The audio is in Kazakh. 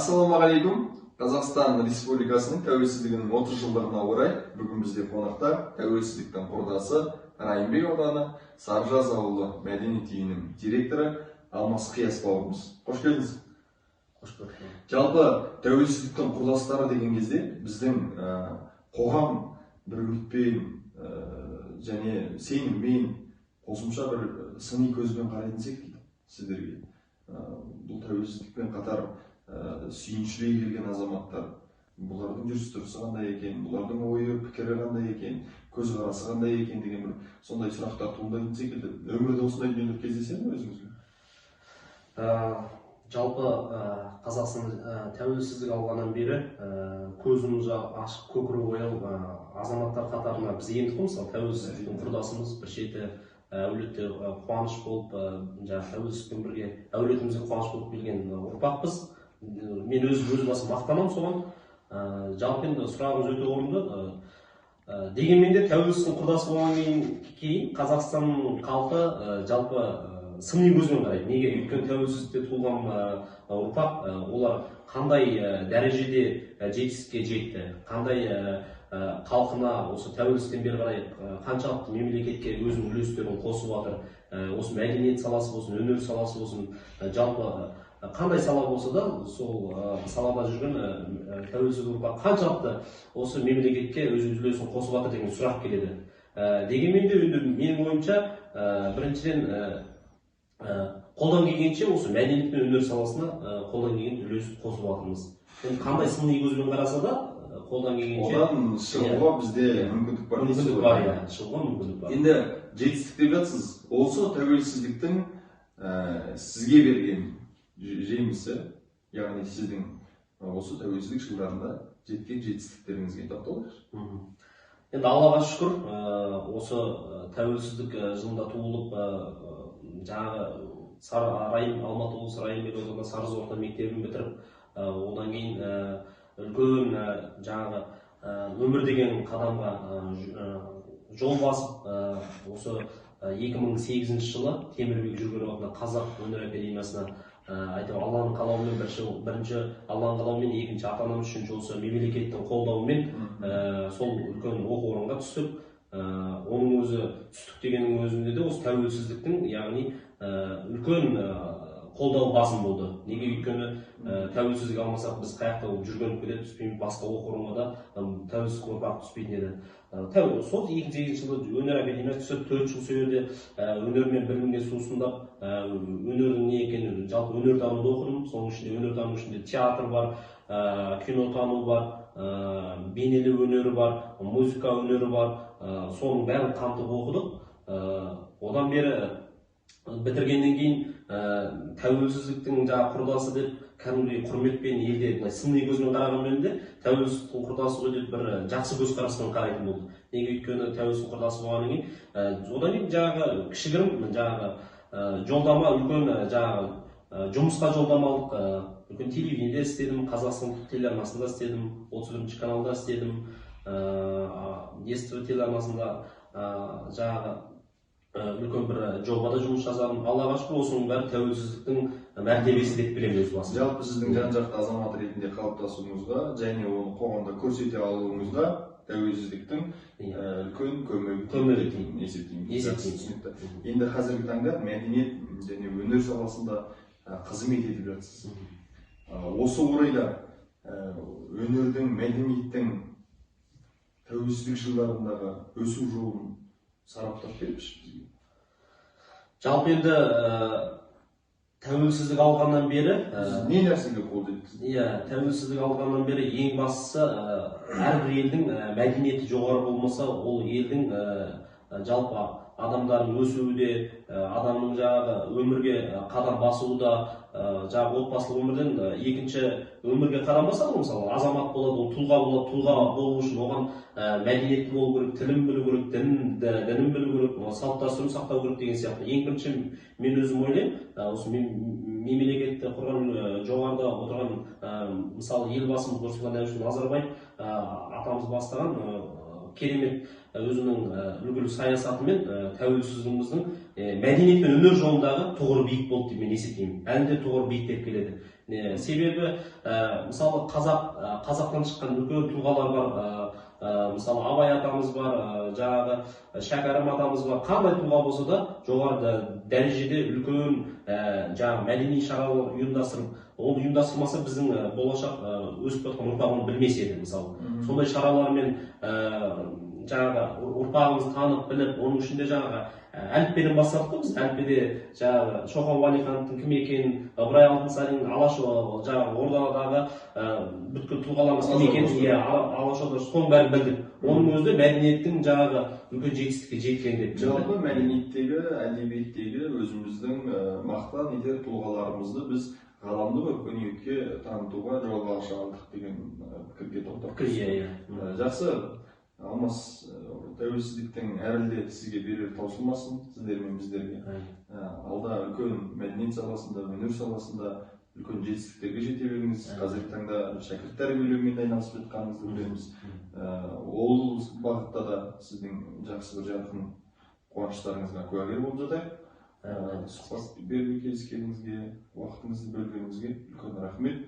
Ассалаумағалейкум. Қазақстан Республикасының тәуелсіздігінің 30 жылдығына орай бүгін бізде қонақта тәуелсіздіктің құрдасы Райымбек ауданы Саржаз ауылы мәдениет үйінің директоры Алмас Қияс бауырымыз. Қош келдіңіз. Қош көрдік. Жалпы тәуелсіздіктің құрдастары деген кезде біздің қоғам бір үмітпен және сеніммен қосымша бір сыни көзбен қарайтын секілді сіздерге. Бұл тәуелсіздікпен қатар сүйіншілей келген азаматтар, бұлардың жүріс-тұрысы қандай екен, бұлардың ойы, пікірі қандай екен, көзқарасы қандай екен деген бір сондай сұрақтар туындайтын секілді. Өмірде осындай дүниелер кездеседі ме өзіңізге? Жалпы Қазақстан тәуелсіздік алғаннан бері көзіміз ашық, көкірегі ояу азаматтар қатарына біз ендік қой. Мысалы тәуелсіздіктің құрдасымыз бір шеті әулетте қуаныш болып, тәуелсіздікпен бірге әулетімізге қуаныш болып келген ұрпақпыз. Мен өз басым мақтанамын соған. Жалпы енді сұрағыңыз өте орынды. Дегенмен де тәуелсіздіктің құрдасы болғаннан кейін Қазақстанның халқы жалпы сыни көзбен қарайды. Неге? Өйткені тәуелсіздікте туылған ұрпақ, олар қандай дәрежеде жетістікке жетті, қандай халқына осы тәуелсіздіктен бері қарай қаншалықты мемлекетке өзінің үлестерін қосып жатыр. Осы мәдениет саласы болсын, өнер саласы болсын, жалпы қандай сала болса да, сол салада жүрген тәуелсіз ұрпақ қаншалықты осы мемлекетке өз үлесін қосып жатыр деген сұрақ келеді. Дегенмен де менің ойымша, біріншіден қолдан келгенше осы мәдениет пен өнер саласына қолдан келген үлес қосып жатырмыз. Қандай сыни көзбен қараса да, қолдан келгенше одан шығуға бізде мүмкіндік бар. Мүмкіндік бар, шығуға мүмкіндік бар. Енді жетістік деп жатсыз. Осы тәуелсіздіктің сізге берген жемісі, яғни сіздің осы тәуелсіздік жылдарында жеткен жетістіктеріңізге тоқталайықшы. Енді Аллаға шүкір, осы тәуелсіздік жылында туылып, жаңағы Алматы облысы Райымбек ауданы Саржаз орта мектебін бітіріп, одан кейін үлкен жаңағы өмір деген қадамға жол басып, осы 2008 жылы Темірбек Жүргенов атындағы Қазақ өнер академиясына Алланың қалауымен бірінші Алланың қалауымен, екінші ата-анам, үшінші осы мемлекеттің қолдауымен сол үлкен оқу орнына түстік. Оның өзі түстік дегеннің өзінде де осы тәуелсіздіктің, яғни үлкен қолдау басым болды. Неге? Өйткені тәуелсіздік алмасақ біз қаяқта жүргеніп келе түспейміз, басқа оқу орнына да тәуелсіздік ұрпақ түспейтін еді. Сол 2008 жылы өнер академиясына түсіп, 4 жыл сол жерде өнермен білімге сусындап, өнердің не екенін, жалпы өнертануды оқыдым. Соның ішінде өнертану ішінде театр бар, кинотану бар, бейнелеу өнері бар, музыка өнері бар. Соның бәрін қамтып оқыдық. Одан бері бітіргеннен кейін тәуелсіздіктің құрдасы деп кәдімгідей құрметпен елде сыни көзбен қарағанмен де тәуелсіздіктің құрдасы ғой деп бір жақсы көзқараспен қарайтын болды. Неге? Өйткені тәуелсіздіктің құрдасы болғаннан кейін, одан кейін жаңағы кішігірім жолдама, үлкен жұмысқа жолдама алдық. Үлкен телевидениеде істедім, Қазақстан телеарнасында істедім, 31 каналда істедім, естіп телеарнасында жаңағы үлкен бір жобада жұмыс жасадым. Аллаға шүкір, осының бәрі тәуелсіздіктің мәртебесі деп білемін өз басым. Жалпы сіздің жан-жақты азамат ретінде қалыптасуыңызға және оны қоғамда көрсете алуыңызға тәуелсіздіктің үлкен көмегі деп есептеймін. Енді қазіргі таңда мәдениет және өнер саласында қызмет етіп жатсыз. Осы орайда өнердің, мәдениеттің тәуелсіздік жылдарындағы өсу жолын сараптап беріңізші бізге. Жалпы енді тәуелсіздік алғаннан бері не нәрсеге қол жеткіздіңіз? Тәуелсіздік алғаннан бері ең бастысы әрбір елдің мәдениеті жоғары болмаса, ол елдің жалпы адамдардың өсуі де, адамның жаңағы өмірге қадам басуы да, жаңағы отбасылық өмірден екінші өмірге қадам басады. Мысалы, азамат болады, ол тұлға болады, тұлға болу үшін оған мәдениетті болу керек, тілін білу керек, дінін білу керек, салт-дәстүрін сақтау керек деген сияқты. Ең бірінші мен өзім ойлаймын, осы мемлекетті құрған жоғарыда отырған, мысалы, елбасымыз Нұрсұлтан Әбішұлы Назарбаев атамыз бастаған керемет өзінің үлгілі саясатымен тәуелсіздігіміздің мәдениет пен өнер жолындағы тұғыры биік болды деп мен есептеймін. Әлі де тұғыры биіктеп келеді. Себебі мысалы қазақтан шыққан үлкен тұлғалар бар. Мысалы Абай атамыз бар, жаңағы Шәкәрім атамыз бар. Қандай тұлға болса да жоғары дәрежеде үлкен жаңағы мәдени шаралар ұйымдастырып, ол ұйымдастырмаса біздің болашақ өсіп жатқан ұрпағын білмес еді мысалы. Сондай шаралармен жаңағы ұрпағымызды танып біліп, оның ішінде жаңағы әліппеден бастадық қой біз. Әліппеде жаңағы Шоқан Уәлихановтың кім екенін, Ыбырай Алтынсарин, жаңағы ордадағы бүткіл тұлғаларымыз кім екенін, Алашорда соның бәрін білдік. Оның өзі де мәдениеттің жаңағы үлкен жетістікке жеткен деп. Жалпы мәдениеттегі, әдебиеттегі өзіміздің мақтан етер тұлғаларымызды біз ғаламдық өркениетке танытуға жол аша алдық деген пікірге тоқтап. Жақсы. Алмас, тәуелсіздіктің әрі сізге берер таусылмасын, сіздер мен біздерге. Алда үлкен мәдениет саласында, өнер саласында үлкен жетістіктерге жете беріңіз. Қазіргі таңда шәкірт тәрбиелеумен айналысып жатқаныңызды білеміз. Ол бағытта да сіздің жақсы бір жарқын қуаныштарыңызға куәгер болып жатайық. Сұхбат беруге келіскеніңізге, уақытыңызды бөлгеніңізге үлкен рахмет.